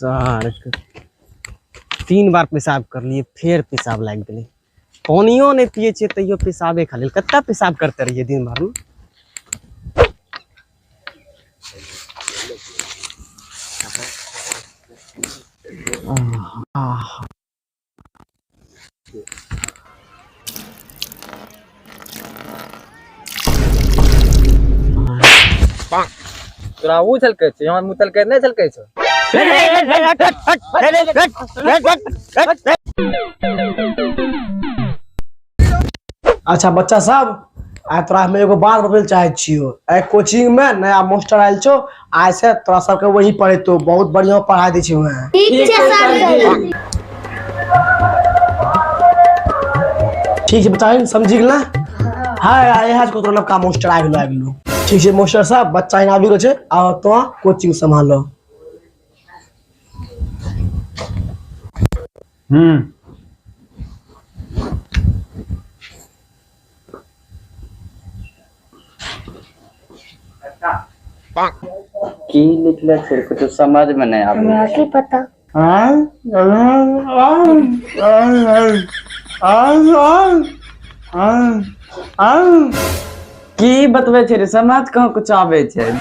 सार 3 बार पेशाब कर लिए फिर पेशाब लाग गए। पानियो नहीं पिए छे तैयो पेशाबे खाली। कितना पेशाब करते रहिए दिन भर में। तोरा उ छलकै छै हमर मुतल के नहीं छलकै छ। अच्छा बच्चा सब आ तोरा हम एगो बात बतावे चाहे छियो। ए कोचिंग में नया मास्टर आइल छो। आज से तोरा सबके वही पढ़े तो बहुत बढ़िया पढ़ा दै छी। ठीक छै सर। ठीक है बच्चा समझी गेल ना। हां यहाँ को तोरा का मास्टर आ गेलो। ठीक है मास्टर साहब बच्चा यहाँ आबि गेल छै। आ तो कोचिंग संभालो। की लिखले छै कुछ समझ में नहीं आवे। हमरा की पता। की बतबै छै रे समझ कहाँ कुछ आवे छै।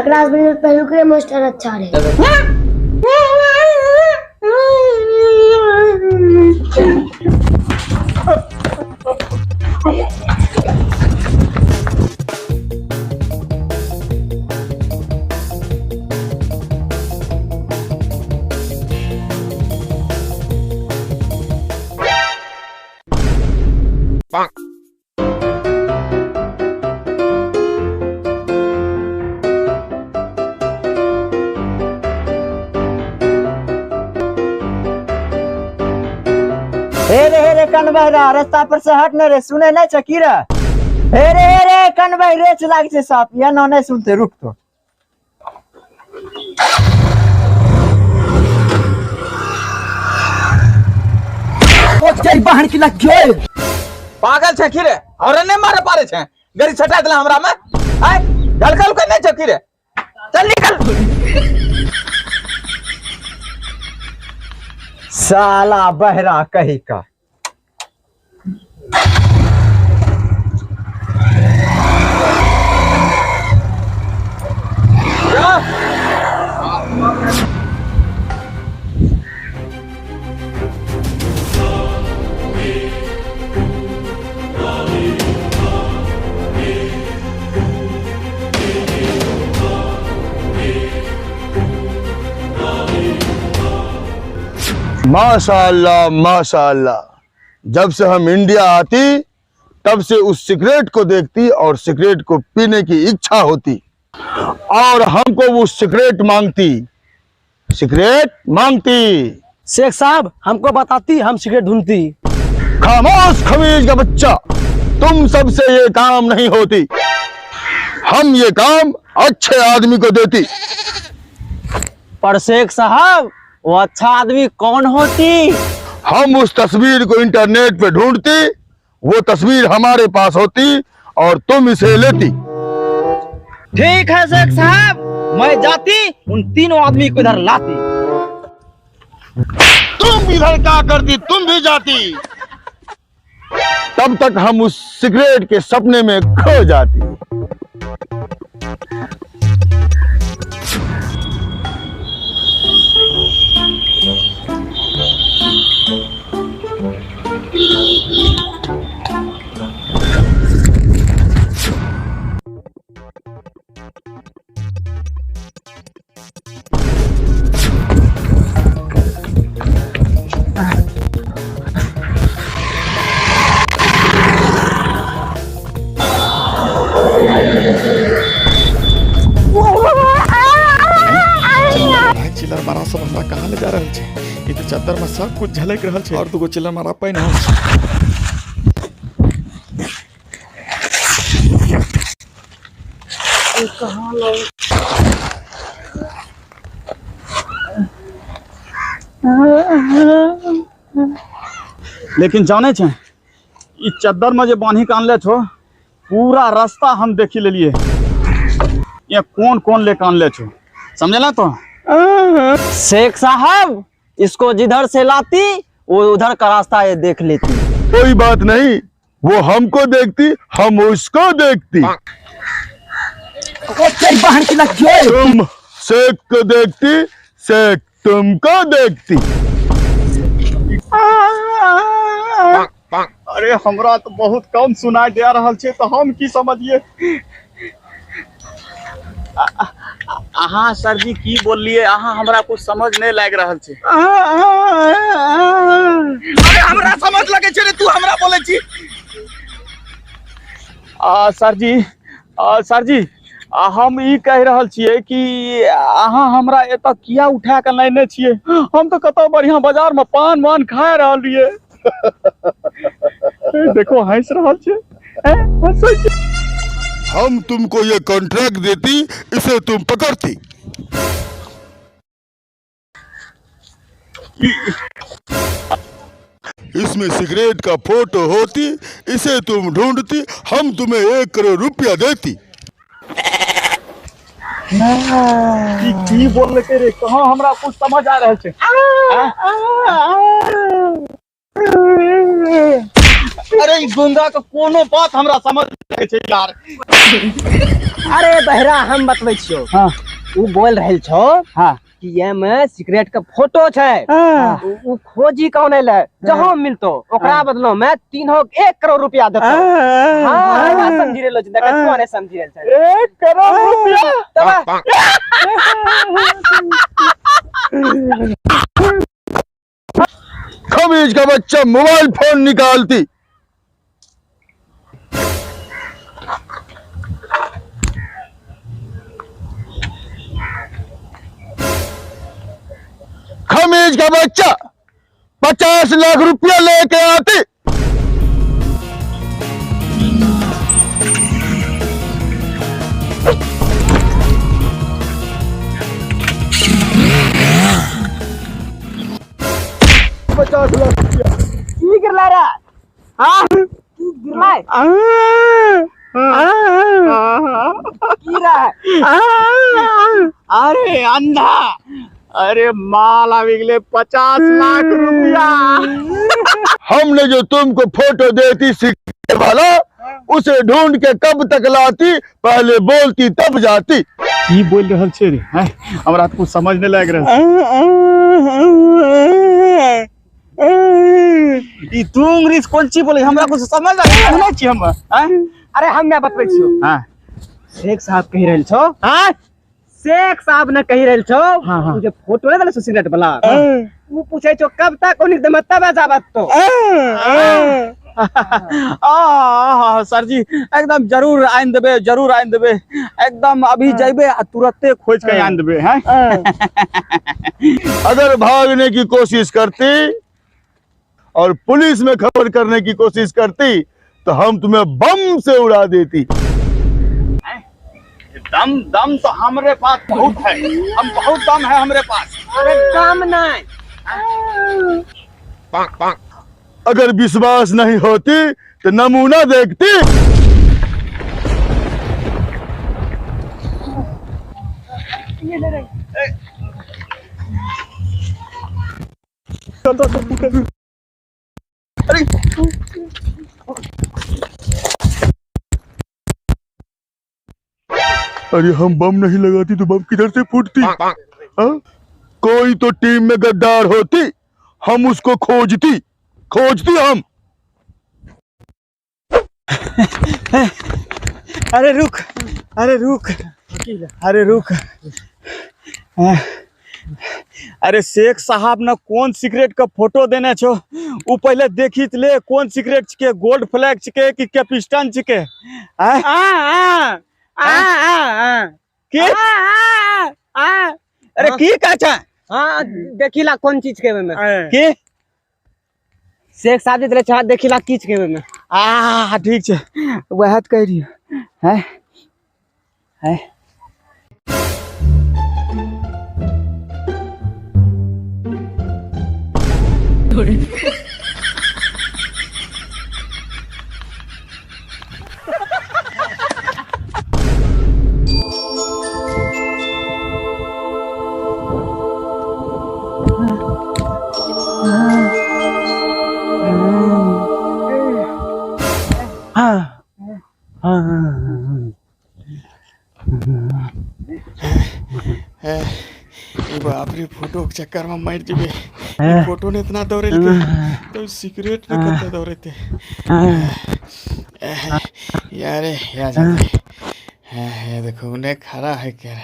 क्लास में पहलू के मास्टर अच्छा रहे। हे रे कनबहरा रास्ता पर से हट न रे। सुने नहीं छकी रे। हे रे कनबह रेच लाग छे साफ। या न नहीं सुनते रुक तो। बाहर की लग गयो। पागल छै की रे और नहीं मारे पारे छै। गरी छटा देला हमरा में। आय ढलकल के नहीं छै की रे। चल निकल। साला बहरा कही का। माशाअल्लाह माशाअल्लाह। जब से हम इंडिया आती तब से उस सिगरेट को देखती और सिगरेट को पीने की इच्छा होती और हमको वो सिगरेट मांगती। शेख साहब हमको बताती हम सिगरेट ढूंढती। खामोश खमीज का बच्चा, तुम सबसे ये काम नहीं होती। हम ये काम अच्छे आदमी को देती। पर शेख साहब वो अच्छा आदमी कौन होती। हम उस तस्वीर को इंटरनेट पे ढूंढती, वो तस्वीर हमारे पास होती और तुम इसे लेती। ठीक है शेख साहब मैं जाती उन तीनों आदमी को इधर लाती। तुम इधर क्या करती, तुम भी जाती। तब तक हम उस सिगरेट के सपने में खो जाती। चिल्लर मारा सब हमरा कहाँ ले जा रहल छै। ई तो चादर में सब कुछ झलक रहल छै और दुगो चिल्लर मारा पाइन हो। कहाँ लोग लेकिन जाने छे ई चद्दर में जे बांधी के आनले छो पूरा रास्ता हम देखी लेलिए। ये कौन कौन लेकर आन ले छो समझला तो। शेख साहब इसको जिधर से लाती वो उधर का रास्ता ये देख लेती। कोई बात नहीं, वो हमको देखती, हम उसको देखती। तुम शेख को देखती, शेख तुमको देखती। अरे हमरा तो बहुत कम सुनाई दे रहल छे, तो हम की समझिए। अहाँ सर जी की बोलिए, अहाँ हमरा कुछ समझ नहीं लाग रहल छे। अरे हमरा समझ लगे छे रे, तू हमरा बोले छी। सर जी हम ई कह रहल छियै कि अहाँ हमरा एतऽ किया उठा के लाने छियै। हम तो कतौ बढ़िया बाजार में पान वान खा रहल रहिए। देखो हंस रहल छे। हम तुमको ये कॉन्ट्रैक्ट देती, इसे तुम पकड़ती। इसमें सिगरेट का फोटो होती, इसे तुम ढूंढती, हम तुम्हें 1 करोड़ रुपया देती। की बोल के रे, कहाँ हमरा कुछ समझ आ रहल छे। अरे ई गुंगा के कोनो बात हमरा समझ नहीं छे यार। अरे बहरा हम बतबै छियो। हाँ वो बोल रहल छो हाँ कि ये में सिगरेट का फोटो छे। वो खोजी कौन है जहाँ मिलतो ओकरा बदलो में 1 करोड़ रुपया देतो। हाँ बात समझी रहलो छ, देख तू ने समझी रहल छ। 1 करोड़ रुपया तबा खमीज का बच्चा मोबाइल फोन निकालती। खमीज का बच्चा 50 लाख रुपया लेके आती। की गिरला रे? हाँ की गिरला? की रहा? अरे अंधा, अरे माल आ गेले 50 लाख रुपया। हमने जो तुमको फोटो देती सिक्के वाला, उसे ढूंढ के कब तक लाती, पहले बोलती तब जाती। की बोल रहल छे रे? हमरा तो कुछ समझ नहीं लग रहा। ई तू अंग्रेज कौन ची बोले, हमरा कुछ समझ नहीं छी हम। अरे हम क्या बतबै छियो। हां शेख साहब कहि रहल छो। हाँ शेख साहब ने कहि रहल छो। तू जे फोटो ले देले सिगरेट वाला, वो पूछे छो कब तक ओनी दे तब जाबत तो। सर जी एकदम जरूर आइन देबे, जरूर आइन देबे। एकदम अभी जइबे आ तुरंते खोज के आइन देबे। हैं अगर भागने की कोशिश करती और पुलिस में खबर करने की कोशिश करती तो हम तुम्हें बम से उड़ा देती। दम तो हमरे पास बहुत है, हम बहुत दम है हमरे पास। अरे काम नहीं। अगर विश्वास नहीं होती तो नमूना देखती। अरे हम बम नहीं लगाती तो बम किधर से फूटती? हाँ? कोई तो टीम में गद्दार होती, हम उसको खोजती हम। अरे रुक, अरे रुक, अरे रुक। अरे शेख साहब ने कौन सिगरेट का फोटो देने छो, वो पहले देखी ले कौन सिगरेट छिके, गोल्ड फ्लैग छिके कि कैपिस्टन छिके। अरे की कहता? हाँ देखिला कौन चीज के में की शेख साहब जी दिले छा, देखिला किछ के में। ठीक छे, वह कह रही है। बाप रे फोटो के चक्कर में मर जेबे फोटो ने इतना दौड़े तो सिगरेट ने कते दौड़े थे यार यार है देखो उन्हें खड़ा है क्या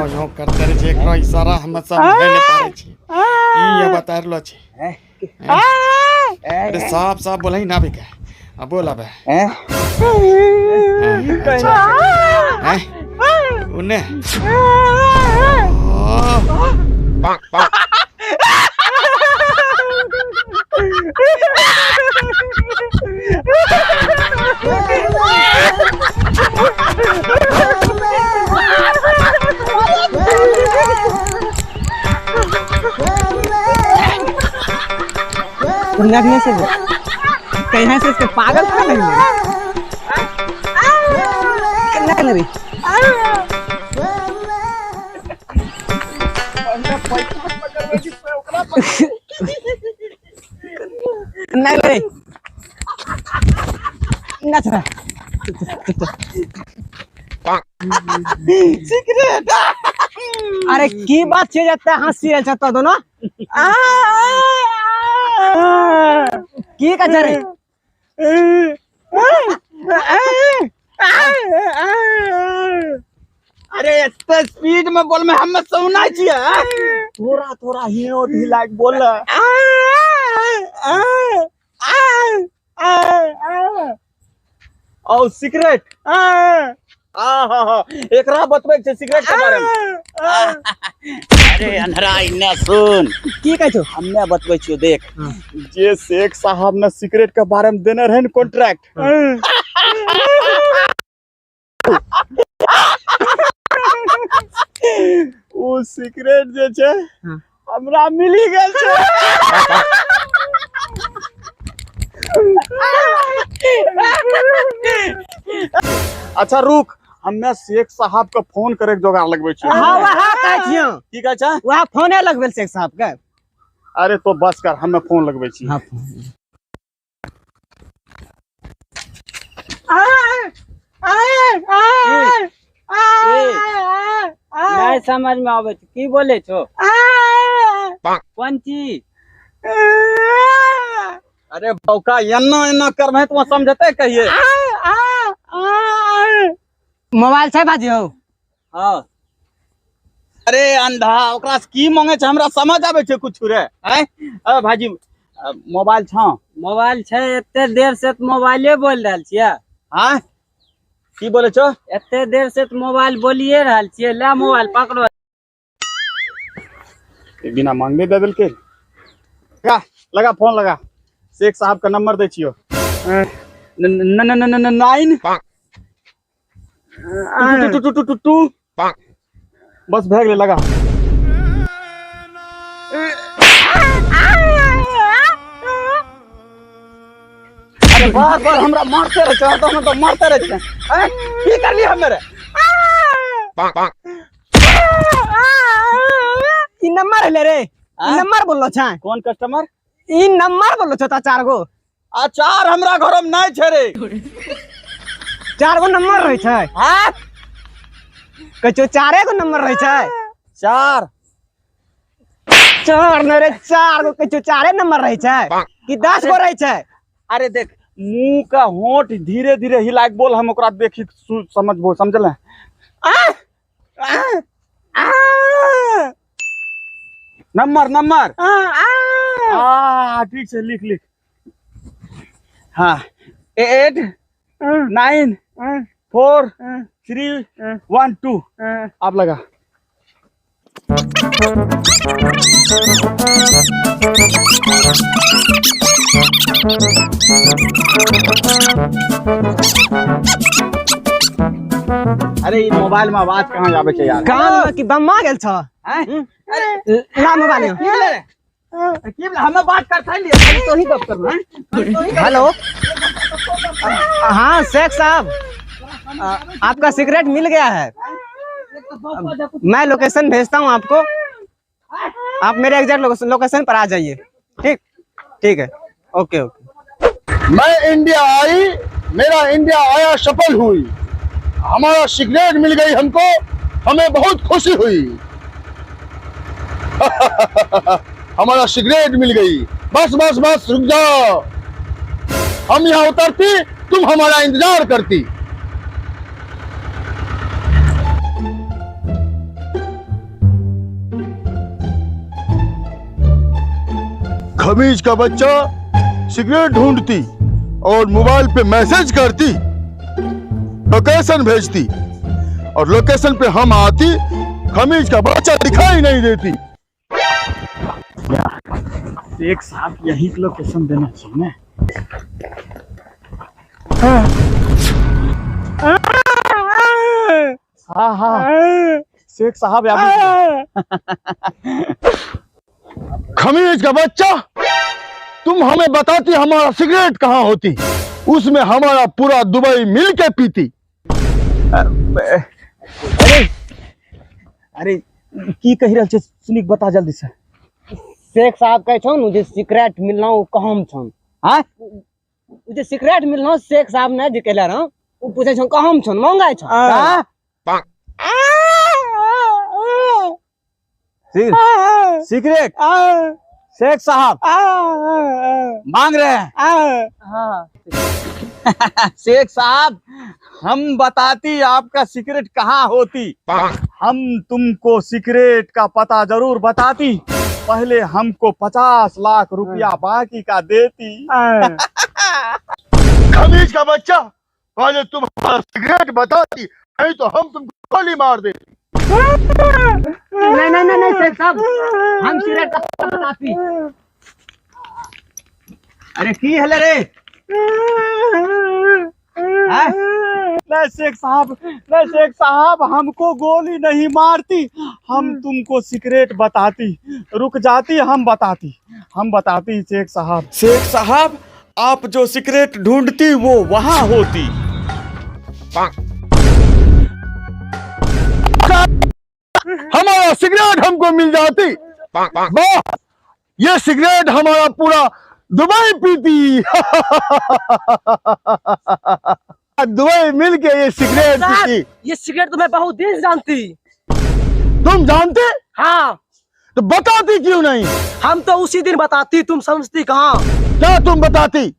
यो करते रहे छे एकरो इशारा हम समझे नहीं पारे छे ई ये बता रहलो छे अरे साफ साफ बोलही ना भी के अब बोला बे उन्ने लगने से कहीं से इसके पागल था नहीं करना रे नहीं रे ना चला सिगरेट अरे की बात छे जाता है हंसी रहल छत दोनों की कह रे अरे इतने स्पीड में बोल में हम सुना चाहिए थोड़ा थोड़ा हीरो ढीला बोल और सिगरेट एकरा बतबै छै सिगरेट के बारे में अरे अंधरा इन्ने सुन की कह छो हम्मे बतबै छियो देख जे शेख साहब ने सिगरेट के बारे में देने रहे कॉन्ट्रैक्ट वो सिगरेट जे छै हमरा मिली गेल छै अच्छा रुक हम्मे शेख साहब के फोन करे के जोगाड़ लगबै छियै हां वहां कहै छियो की कहै छै वहां फोने लगबेल शेख साहब के अरे तो बस कर हम्मे फोन लगबै छी हां नहीं समझ में आवे की बोले छो कौन चीज अरे बौका एना एना करबै तो समझते कहिए मोबाइल छै बाजियो हां अरे अंधा ओकरा से की मांगे छै हमरा समझ आबै छै कुछ रे हैं अ भाजी मोबाइल छ मोबाइल छै एते देर से तो मोबाइले बोल रहल छियै हां की बोले छो एते देर से तो मोबाइल बोलिए रहल छियै ले मोबाइल पकड़ो बिना मांगे दे देलके लगा फोन लगा शेख साहब का नंबर दे छियो 9 बस भाग ले लगा अरे बार बार हमरा मारते रहे चाहता हूं तो मारते रहे हैं की कर लिया मेरे ई नंबर ले रे ई नंबर बोललो छै कौन कस्टमर ई नंबर बोललो छ ता 4 गो आचार हमरा घर में नहीं छे रे 4 गो नंबर रहे छै हां कचो 4 गो नंबर रहे छै 4 न रे 4 गो कचो 4 नंबर रहे छै कि 10 गो रहे छै अरे देख मुंह का होंठ धीरे धीरे हिला के बोल हम ओकरा देखी समझबो समझले नंबर नंबर ठीक है लिख लिख हाँ 8 9 4 3 1 2 आप लगा अरे ई मोबाइल में आवाज कहाँ जाबे छै यार कान की बम्मा गेल छ अरे ला मोबाइल की हमें बात करते हैं तो ही गप करना हेलो हाँ शेख साहब, आपका सिगरेट मिल गया है। मैं लोकेशन भेजता हूँ आपको, आप मेरे एग्जैक्ट लोकेशन पर आ जाइए। ठीक ठीक है, ओके ओके। मैं इंडिया आई, मेरा इंडिया आया सफल हुई, हमारा सिगरेट मिल गई हमको, हमें बहुत खुशी हुई। हमारा सिगरेट मिल गई। बस बस बस रुक जाओ, हम यहाँ उतरती, तुम हमारा इंतजार करती। खमीज का बच्चा सिगरेट ढूंढती और मोबाइल पे मैसेज करती, लोकेशन भेजती और लोकेशन पे हम आती, खमीज का बच्चा दिखाई नहीं देती। एक साहब यही लोकेशन देना चाहिए ना। हाँ हाँ शेख साहब खमीज का बच्चा, तुम हमें बताती हमारा सिगरेट कहाँ होती, उसमें हमारा पूरा दुबई मिल के पीती। अरे की कही रहा छे, सुनी बता जल्दी से। शेख साहब कहे छो मुझे सिगरेट मिलना कहम छन। हाँ मुझे सिगरेट मिलना शेख साहब ने जे कहला रहा, वो पूछे छन कहम छन, महंगा छन। सिगरेट शेख साहब मांग रहे हैं। शेख साहब, हम बताती आपका सिगरेट कहाँ होती, हम तुमको सिगरेट का पता जरूर बताती, पहले हमको 50 लाख रुपया बाकी का देती। खमीज का बच्चा, पहले तुम हमारा सिगरेट बताती, नहीं तो हम तुमको गोली मार देती। नहीं नहीं नहीं शेख साहब, हम सिगरेट का पता बताती। अरे की हले रे? नहीं शेख साहब, हमको गोली नहीं मारती, हम तुमको सिगरेट बताती, रुक जाती, हम बताती शेख साहब। शेख साहब, आप जो सिगरेट ढूंढती वो वहां होती। हमारा सिगरेट हमको मिल जाती, वाह, ये सिगरेट हमारा पूरा दुबई पीती। दुबई मिल के ये सिगरेट पीती। ये सिगरेट तो मैं बहुत दिन से जानती। तुम जानते? हाँ। तो बताती क्यों नहीं? हम तो उसी दिन बताती, तुम समझती कहाँ? क्या तुम बताती?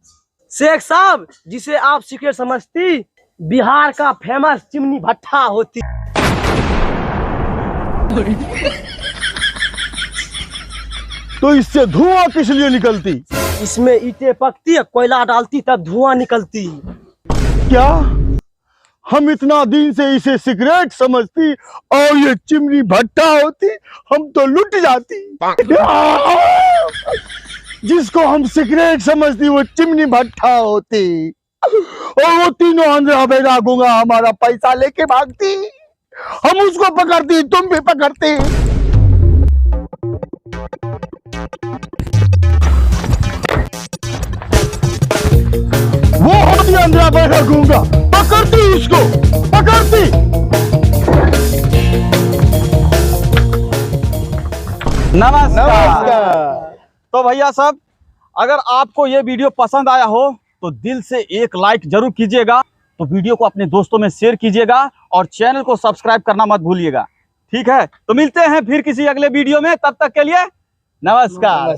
शेख साहब, जिसे आप सिगरेट समझती, बिहार का फेमस चिमनी भट्ठा होती। तो इससे धुआं किस लिए निकलती? इसमें ईंटें पकती है, कोयला डालती तब धुआं निकलती। क्या हम इतना दिन से इसे सिगरेट समझती और ये चिमनी भट्टा होती? हम तो लुट जाती। जिसको हम सिगरेट समझती वो चिमनी भट्टा होती, और वो तीनों अंधा बेड़ा गूंगा हमारा पैसा लेके भागती। हम उसको पकड़ती, तुम भी पकड़ती। वो होती अंधा बेड़ा गूंगा, पकड़ती उसको, पकड़ती। नमस्कार। तो भैया साहब, अगर आपको ये वीडियो पसंद आया हो तो दिल से एक लाइक जरूर कीजिएगा, तो वीडियो को अपने दोस्तों में शेयर कीजिएगा और चैनल को सब्सक्राइब करना मत भूलिएगा। ठीक है, तो मिलते हैं फिर किसी अगले वीडियो में, तब तक के लिए नमस्कार।